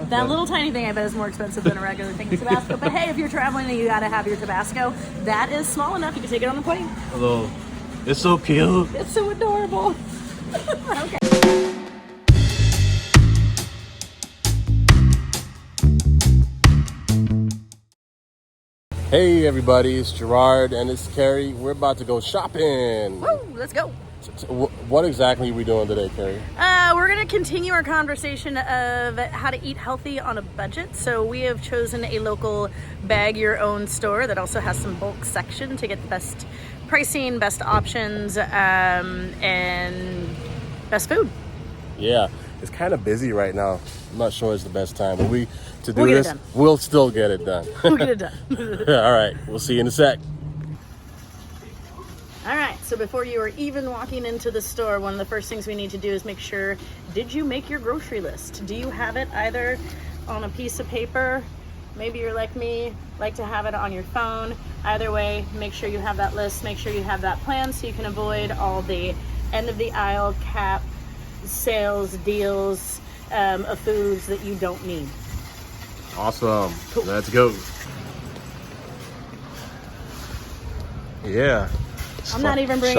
That little tiny thing I bet is more expensive than a regular thing of Tabasco. But hey, if you're traveling and you gotta have your Tabasco, that is small enough. You can take it on the plane. Hello. It's so cute. It's so adorable. Okay. Hey everybody, it's Gerard and it's Cary. We're about to go shopping. Woo, let's go. So what exactly are we doing today, Cary? We're going to continue our conversation of how to eat healthy on a budget. So we have chosen a local bag your own store that also has some bulk section to get the best pricing, best options, and best food. Yeah, it's kind of busy right now. I'm not sure it's the best time, but we'll still get it done. We'll get it done. All right, we'll see you in a sec. All right, so before you are even walking into the store, one of the first things we need to do is make sure, did you make your grocery list? Do you have it either on a piece of paper? Maybe you're like me, like to have it on your phone. Either way, make sure you have that list, make sure you have that plan so you can avoid all the end of the aisle cap sales, deals of foods that you don't need. Awesome, cool. Let's go. Yeah. I'm not even bringing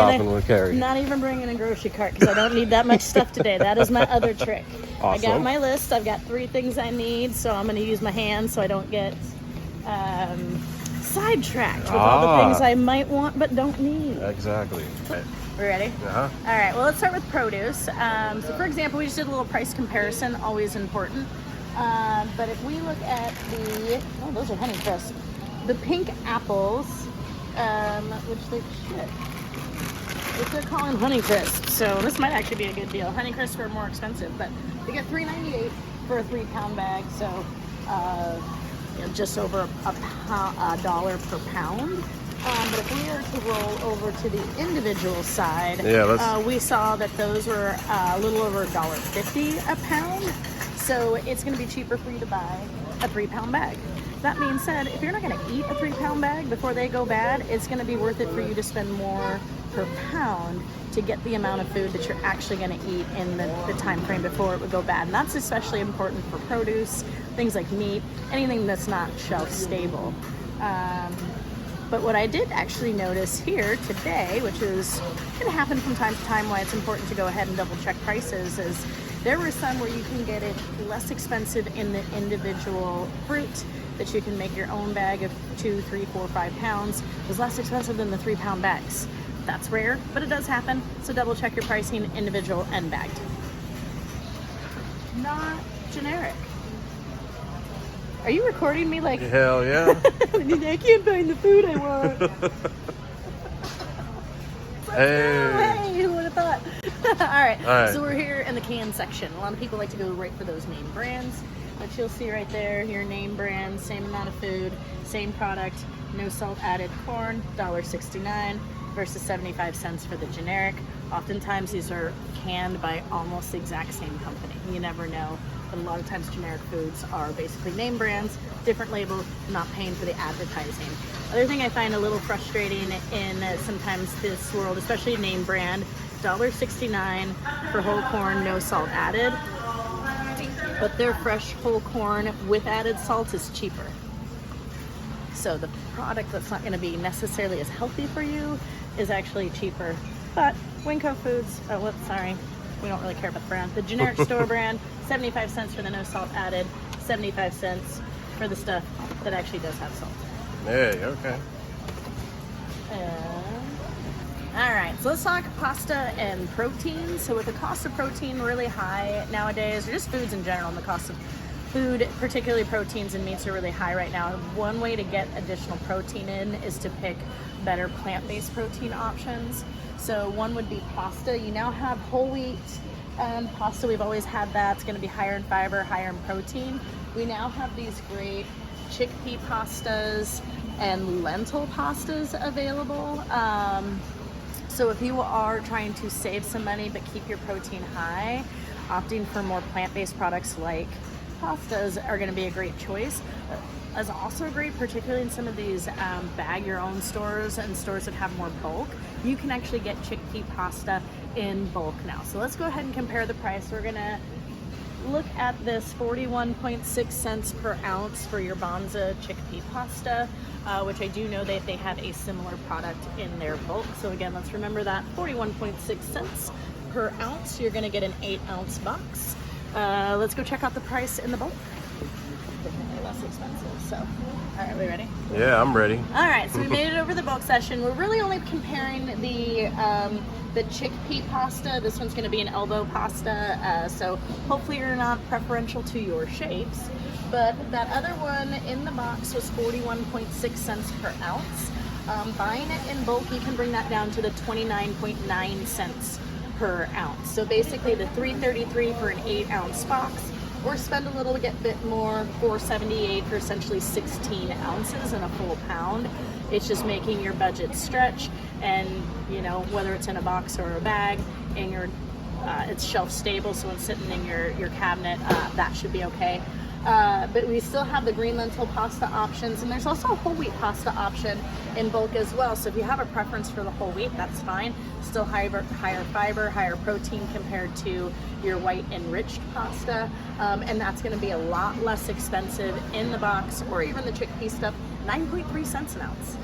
a grocery cart because I don't need that much stuff today. That is my other trick. Awesome. I got my list. I've got 3 things I need, so I'm going to use my hands so I don't get sidetracked with all the things I might want but don't need. Exactly. We ready? Uh-huh. All right, well, let's start with produce. So for example, we just did a little price comparison, always important. But if we look at those are Honeycrisp. The pink apples, which they're calling Honeycrisp. So this might actually be a good deal. Honeycrisp are more expensive, but they get $3.98 for a 3-pound bag. So just over a dollar per pound. But if we are to roll over to the individual side, we saw that those were a little over $1.50 a pound. So it's going to be cheaper for you to buy a 3-pound bag. That being said, if you're not going to eat a 3-pound bag before they go bad, it's going to be worth it for you to spend more per pound to get the amount of food that you're actually going to eat in the time frame before it would go bad. And that's especially important for produce, things like meat, anything that's not shelf stable. But what I did actually notice here today, which is going to happen from time to time, why it's important to go ahead and double check prices, is there were some where you can get it less expensive in the individual fruit, that you can make your own bag of 2, 3, 4, 5 pounds. It was less expensive than the 3-pound bags. That's rare, but it does happen. So double check your pricing, individual and bagged. Not generic. Are you recording me like? Hell yeah. I can't find the food I want. Hey, who would have thought? All right, so we're here in the can section. A lot of people like to go right for those name brands, but you'll see right there, your name brand, same amount of food, same product, no salt added corn, $1.69 versus 75 cents for the generic. Oftentimes these are canned by almost the exact same company. You never know. But a lot of times generic foods are basically name brands, different label, not paying for the advertising. Other thing I find a little frustrating in sometimes this world, especially name brand, $1.69 for whole corn, no salt added. But their fresh whole corn with added salt is cheaper. So the product that's not going to be necessarily as healthy for you is actually cheaper. But Winco Foods, we don't really care about the brand. The generic store brand, 75 cents for the no salt added, 75 cents for the stuff that actually does have salt. Hey, okay. All right, so let's talk pasta and protein. So with the cost of protein really high nowadays, or just foods in general, and the cost of food, particularly proteins and meats, are really high right now. One way to get additional protein in is to pick better plant-based protein options. So one would be pasta. You now have whole wheat pasta. We've always had that. It's going to be higher in fiber, higher in protein. We now have these great chickpea pastas and lentil pastas available. So if you are trying to save some money but keep your protein high, opting for more plant-based products like pastas are going to be a great choice. Is also great, particularly in some of these bag your own stores and stores that have more bulk. You can actually get chickpea pasta in bulk now. So let's go ahead and compare the price. We're gonna look at this 41.6 cents per ounce for your Bonza chickpea pasta, which I do know that they have a similar product in their bulk. So again, let's remember that 41.6 cents per ounce. You're gonna get an 8-ounce box. Let's go check out the price in the bulk. Definitely less expensive, so. All right, we ready? Yeah, I'm ready. All right, so we made it over the bulk session. We're really only comparing the chickpea pasta. This one's gonna be an elbow pasta, so hopefully you're not preferential to your shapes. But that other one in the box was 41.6 cents per ounce. Buying it in bulk, you can bring that down to the 29.9 cents per ounce. So basically the $3.33 for an 8-ounce box, or spend a little bit more, $4.78 for essentially 16 ounces in a full pound. It's just making your budget stretch, and you know, whether it's in a box or a bag, and it's shelf stable, so when sitting in your cabinet, that should be okay. But we still have the green lentil pasta options, and there's also a whole wheat pasta option in bulk as well. So if you have a preference for the whole wheat, that's fine. Still higher fiber, higher protein compared to your white enriched pasta, and that's going to be a lot less expensive in the box, or even the chickpea stuff, 9.3 cents an ounce.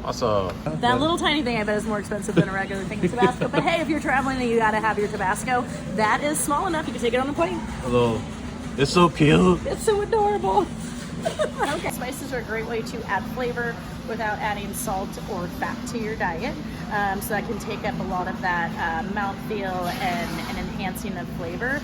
Awesome. That little tiny thing I bet is more expensive than a regular thing of Tabasco. But hey, if you're traveling and you got to have your Tabasco, that is small enough. You can take it on the plane. Hello. It's so cute. It's so adorable. Okay. Spices are a great way to add flavor without adding salt or fat to your diet. So that can take up a lot of that mouthfeel and enhancing of flavor.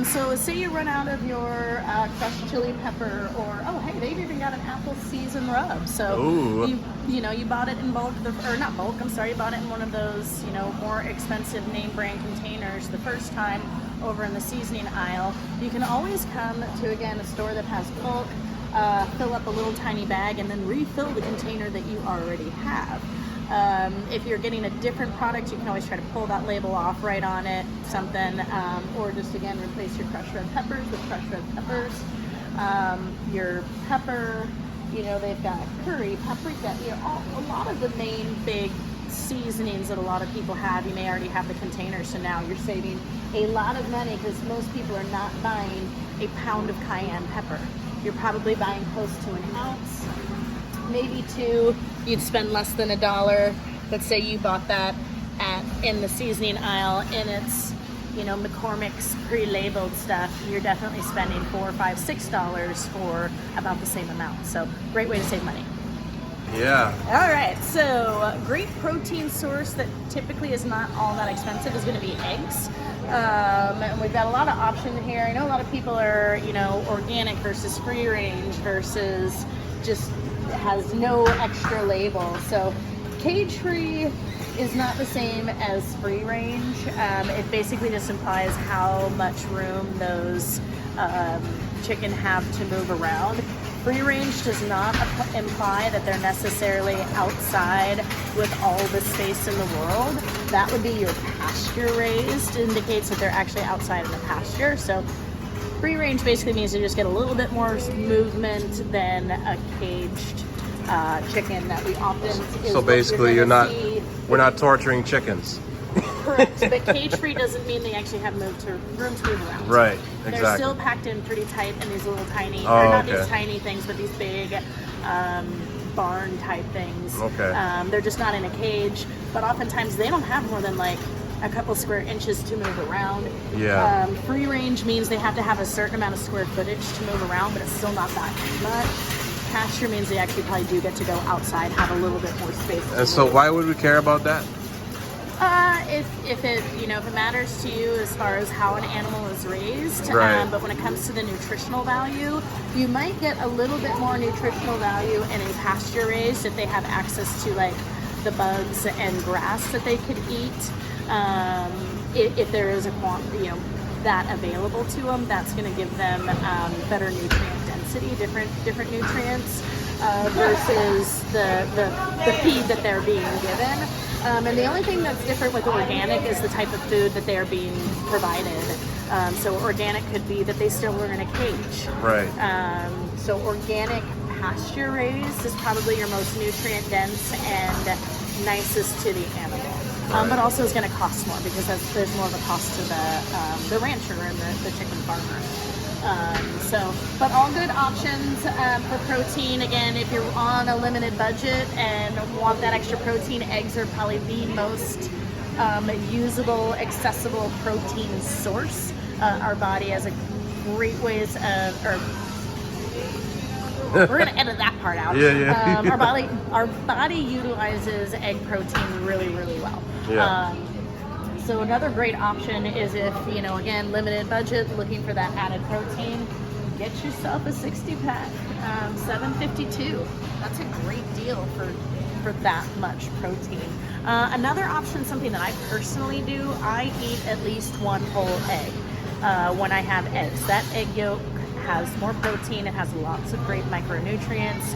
So say you run out of your crushed chili pepper, or oh hey, they've even got an apple season rub. So you bought it in bulk, or not bulk, I'm sorry, you bought it in one of those, you know, more expensive name brand containers the first time over in the seasoning aisle. You can always come to, again, a store that has bulk, fill up a little tiny bag, and then refill the container that you already have. If you're getting a different product, you can always try to pull that label off, right on it, something, or just again replace your crushed red peppers with crushed red peppers. Your pepper, you know, they've got curry, paprika, you know, a lot of the main big seasonings that a lot of people have. You may already have the container, so now you're saving a lot of money, because most people are not buying a pound of cayenne pepper. You're probably buying close to an ounce, maybe two. You'd spend less than $1. Let's say you bought that in the seasoning aisle, and it's, you know, McCormick's pre-labeled stuff. You're definitely spending $4, $5, $6 for about the same amount. So great way to save money. Yeah. All right, so great protein source that typically is not all that expensive is going to be eggs. And we've got a lot of options here. I know a lot of people are, you know, organic versus free range versus just has no extra label. So cage free is not the same as free range. It basically just implies how much room those chicken have to move around. Free range does not imply that they're necessarily outside with all the space in the world. That would be your pasture raised, indicates that they're actually outside in the pasture. So free range basically means you just get a little bit more movement than a caged chicken that we often. So basically, we're not torturing chickens. Correct, but cage-free doesn't mean they actually have room to move around. Right, exactly. They're still packed in pretty tight in these little tiny, or not these tiny things, but these big barn-type things. Okay. They're just not in a cage, but oftentimes they don't have more than like a couple square inches to move around. Yeah. Free range means they have to have a certain amount of square footage to move around, but it's still not that much. Pasture means they actually probably do get to go outside, have a little bit more space. And so why would we care about that? If it matters to you as far as how an animal is raised, right. But when it comes to the nutritional value, you might get a little bit more nutritional value in a pasture raised if they have access to like the bugs and grass that they could eat. If there is that available to them, that's going to give them better nutrient density, different nutrients versus the feed that they're being given. And the only thing that's different with organic is the type of food that they are being provided. So organic could be that they still are in a cage. Right. So organic pasture raised is probably your most nutrient dense and nicest to the animal. but also is going to cost more because there's more of a cost to the rancher and the chicken farmer. But all good options for protein. Again, if you're on a limited budget and want that extra protein, eggs are probably the most usable, accessible protein source. Our body has a great ways of, we're gonna edit that part out. Yeah. Our body utilizes egg protein really, really well. Yeah. So another great option is if, again, limited budget, looking for that added protein, get yourself a 60-pack, $7.52. That's a great deal for that much protein. Another option, something that I personally do, I eat at least one whole egg when I have eggs. That egg yolk has more protein, it has lots of great micronutrients.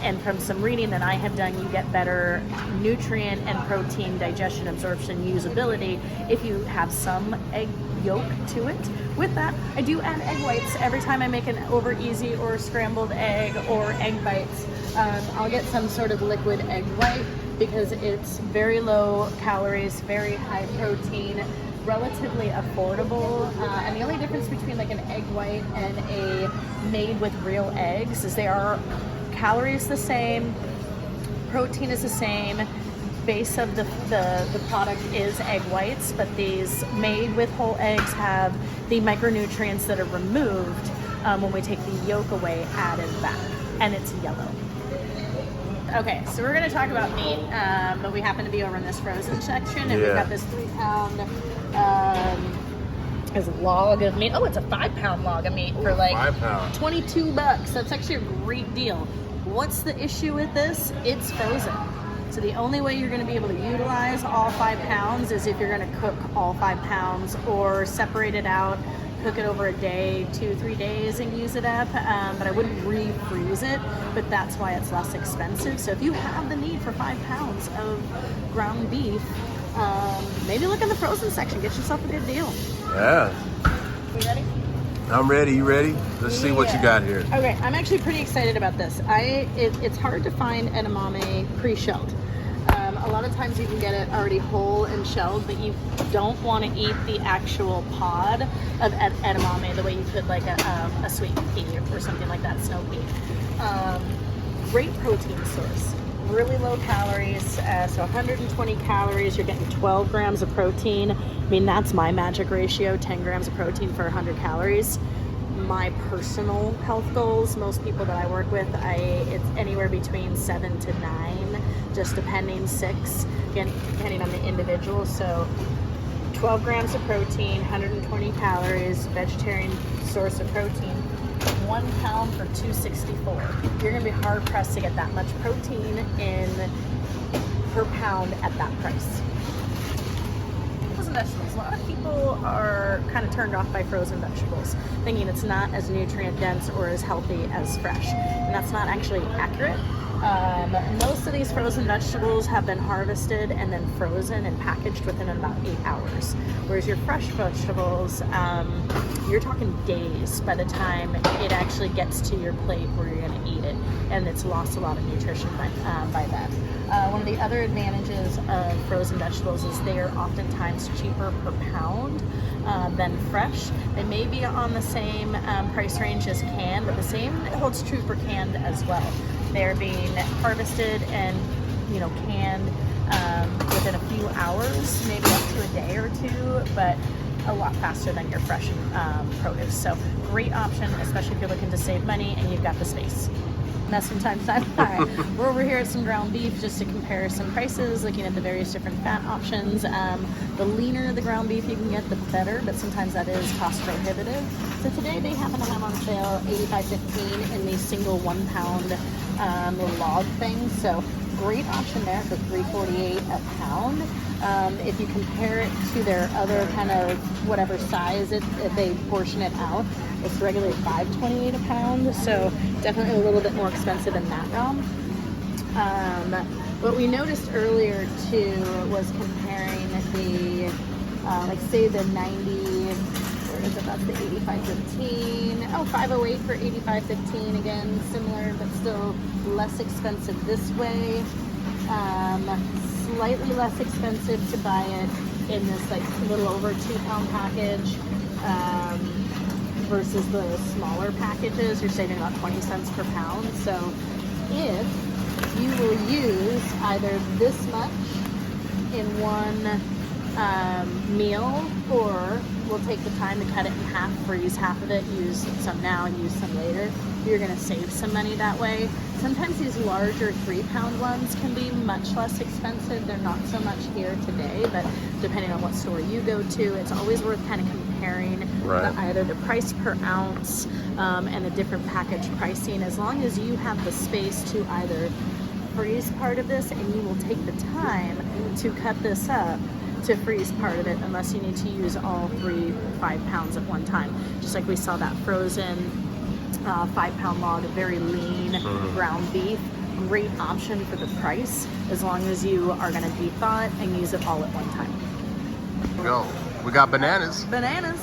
And from some reading that I have done, you get better nutrient and protein digestion, absorption, usability if you have some egg yolk to it. With that, I do add egg whites every time I make an over easy or scrambled egg or egg bites. I'll get some sort of liquid egg white because it's very low calories, very high protein, relatively affordable, and the only difference between like an egg white and a made with real eggs is they are calories the same, protein is the same, base of the product is egg whites, but these made with whole eggs have the micronutrients that are removed when we take the yolk away added back, and it's yellow. Okay, so we're going to talk about meat, but we happen to be over in this frozen section, and we've got this 3-pound log of meat. Oh, it's a 5-pound log of meat for like $22. That's actually a great deal. What's the issue with this? It's frozen. So the only way you're going to be able to utilize all 5 pounds is if you're going to cook all 5 pounds or separate it out, cook it over a day, 2-3 days and use it up. But I wouldn't refreeze it, but that's why it's less expensive. So if you have the need for 5 pounds of ground beef, maybe look in the frozen section, get yourself a good deal. Yeah. You ready? I'm ready. You ready? Let's see what you got here. Okay, I'm actually pretty excited about this. It's hard to find edamame pre-shelled. A lot of times you can get it already whole and shelled, but you don't want to eat the actual pod of edamame the way you could like a sweet pea or something like that, snow pea. Great protein source. Really low calories, so 120 calories, you're getting 12 grams of protein. I mean, that's my magic ratio, 10 grams of protein for 100 calories. My personal health goals, most people that I work with, it's anywhere between 7 to 9, just depending, 6, again, depending on the individual. So 12 grams of protein, 120 calories, vegetarian source of protein. 1 pound for $2.64. You're going to be hard pressed to get that much protein in per pound at that price. Frozen vegetables. A lot of people are kind of turned off by frozen vegetables, thinking it's not as nutrient dense or as healthy as fresh, and that's not actually accurate. Most of these frozen vegetables have been harvested and then frozen and packaged within about 8 hours. Whereas your fresh vegetables, you're talking days by the time it actually gets to your plate where you're going to eat it, and it's lost a lot of nutrition by then. One of the other advantages of frozen vegetables is they are oftentimes cheaper per pound than fresh. They may be on the same price range as canned, but the same holds true for canned as well. They're being harvested and canned within a few hours, maybe up to a day or two, but a lot faster than your fresh produce. So great option, especially if you're looking to save money and you've got the space. That's from time to time. All right, we're over here at some ground beef just to compare some prices, looking at the various different fat options. The leaner the ground beef you can get, the better, but sometimes that is cost prohibitive. So today they happen to have on sale $85.15 in the single 1 pound little log thing. So great option there for $3.48 a pound. If you compare it to their other kind of whatever size if they portion it out, it's regularly $5.28 a pound. So definitely a little bit more expensive in that realm. What we noticed earlier too was comparing the, like say the 90, where is it? That's the 85.15. Oh, 508 for 85.15 again, similar but still less expensive this way. slightly less expensive to buy it in this like little over 2-pound package versus the smaller packages. You're saving about 20 cents per pound. So if you will use either this much in one meal, or we'll take the time to cut it in half, or use half of it, use some now and use some later, you're going to save some money that way. Sometimes these larger 3-pound ones can be much less expensive. They're not so much here today, but depending on what store you go to, it's always worth kind of comparing either the price per ounce and the different package pricing, as long as you have the space to either freeze part of this, and you will take the time to cut this up to freeze part of it, unless you need to use all 5 pounds at one time. Just like we saw that frozen 5-pound log of very lean ground beef. Great option for the price, as long as you are going to de-thaw it and use it all at one time. Go. We got bananas. Bananas.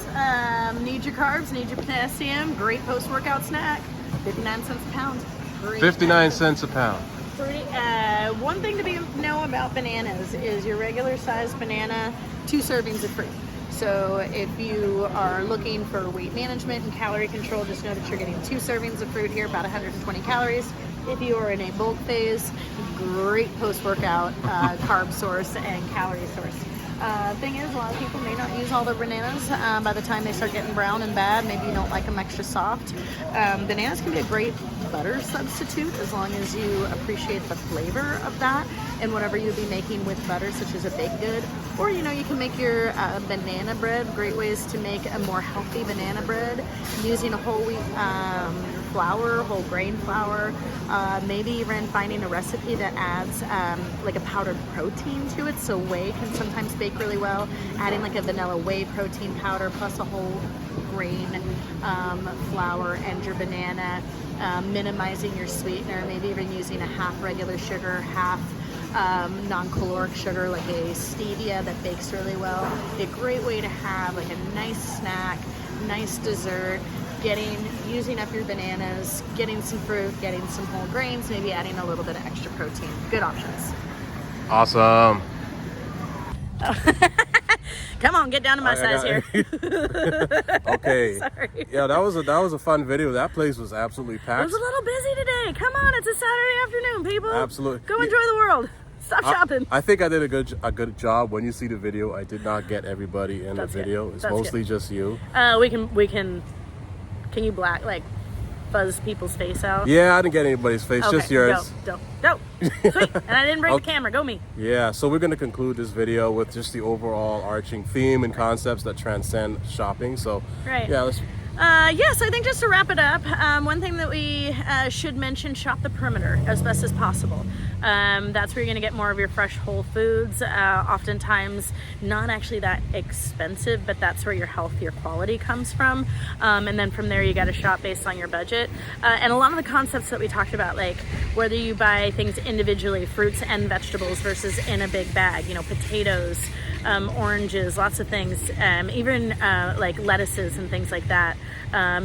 Need your carbs, need your potassium. Great post-workout snack. 59 cents a pound. Great. 59 cents a pound. One thing to know about bananas is your regular size banana, 2 servings of fruit. So if you are looking for weight management and calorie control, just know that you're getting 2 servings of fruit here, about 120 calories. If you are in a bulk phase, great post-workout carb source and calorie source. Thing is, a lot of people may not use all their bananas by the time they start getting brown and bad. Maybe you don't like them extra soft. Bananas can be a great butter substitute, as long as you appreciate the flavor of that and whatever you'll be making with butter, such as a baked good. Or, you know, you can make your banana bread. Great ways to make a more healthy banana bread using a whole wheat flour, whole grain flour. Maybe even finding a recipe that adds like a powdered protein to it. So whey can sometimes bake really well. Adding like a vanilla whey protein powder plus a whole grain flour and your banana, minimizing your sweetener, maybe even using a half regular sugar, half non-caloric sugar like a stevia that bakes really well. A great way to have like a nice snack, nice dessert, using up your bananas, getting some fruit, getting some whole grains, maybe adding a little bit of extra protein. Good options. Awesome. Come on, get down to my size here. Okay. Sorry. Yeah, that was a fun video. That place was absolutely packed. It was a little busy today. Come on, it's a Saturday afternoon, people. Absolutely. Go enjoy the world. Stop shopping. I think I did a good job. When you see the video, I did not get everybody in the video. It's mostly just you. We can. Can you fuzz people's face out? Yeah, I didn't get anybody's face, just yours. Go. Sweet. And I didn't break the camera. Go me. Yeah, so we're going to conclude this video with just the overall arching theme and concepts that transcend shopping. So, yeah, let's... Yes, I think just to wrap it up, one thing that we should mention, shop the perimeter as best as possible. That's where you're going to get more of your fresh whole foods, oftentimes not actually that expensive, but that's where your healthier quality comes from. And then from there you got to shop based on your budget. And a lot of the concepts that we talked about, like whether you buy things individually, fruits and vegetables versus in a big bag, you know, potatoes, oranges, lots of things, even like lettuces and things like that.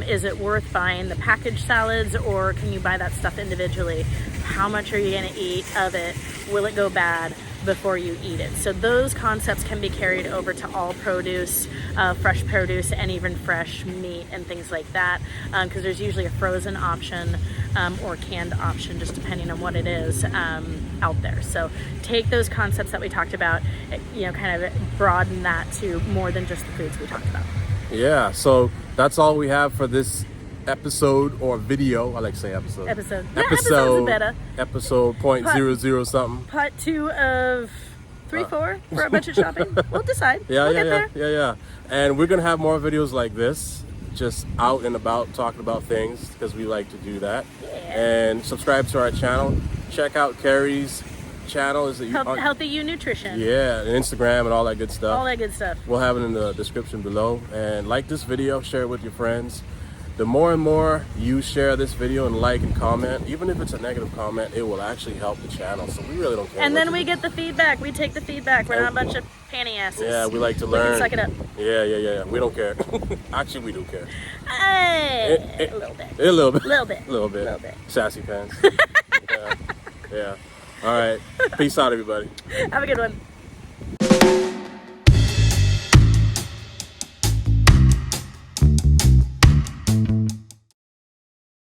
Is it worth buying the packaged salads, or can you buy that stuff individually? How much are you going to eat of it? Will it go bad before you eat it? So those concepts can be carried over to all produce, fresh produce, and even fresh meat and things like that, because there's usually a frozen option or canned option, just depending on what it is out there. So take those concepts that we talked about, you know, kind of broaden that to more than just the foods we talked about. Yeah, so that's all we have for this episode or video. I like to say episode. Episode. Yeah, episodes are better. Episode .00 something. Part 2 of 3-4 for our budget shopping. We'll decide. We'll get there. Yeah. And we're going to have more videos like this, just out and about talking about things, because we like to do that. Yeah. And subscribe to our channel. Check out Cary's channel. Is it Healthy You Nutrition. Yeah, and Instagram and all that good stuff. All that good stuff. We'll have it in the description below. And like this video, share it with your friends. The more and more you share this video and like and comment, even if it's a negative comment, it will actually help the channel. So we really don't care. And then we get the feedback. We take the feedback. We're not a bunch of panty asses. Yeah, we like to learn. We can suck it up. Yeah. We don't care. Actually, we do care. A little bit. A little bit. Little bit. Little bit. Sassy pants. Yeah. All right. Peace out, everybody. Have a good one.